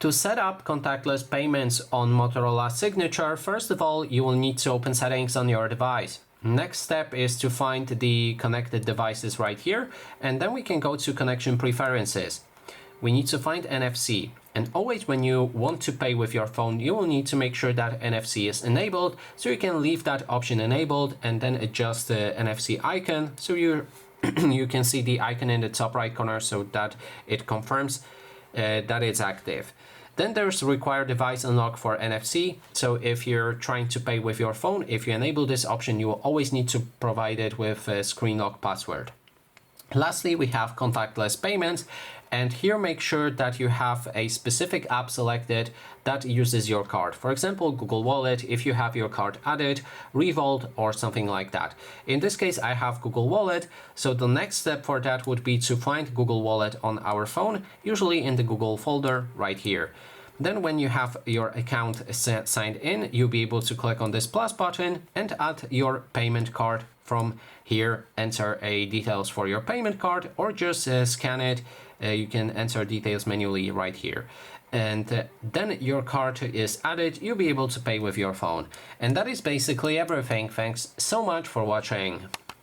To set up contactless payments on Motorola Signature, first of all, you will need to open settings on your device. Next step is to find the connected devices right here, and then we can go to connection preferences. We need to find NFC, and always when you want to pay with your phone, you will need to make sure that NFC is enabled, so you can leave that option enabled and then adjust the NFC icon so you can see the icon in the top right corner so that it confirms that it's active. Then there's require device unlock for NFC. So if you're trying to pay with your phone, if you enable this option, you will always need to provide it with a screen lock password. Lastly, we have contactless payments, and here make sure that you have a specific app selected that uses your card. For example, Google Wallet, if you have your card added, Revolt, or something like that. In this case, I have Google Wallet, so the next step for that would be to find Google Wallet on our phone, usually in the Google folder right here. Then when you have your account signed in, you'll be able to click on this plus button and add your payment card. From here, enter details for your payment card, or just scan it. You can enter details manually right here. And then your card is added, you'll be able to pay with your phone. And that is basically everything. Thanks so much for watching.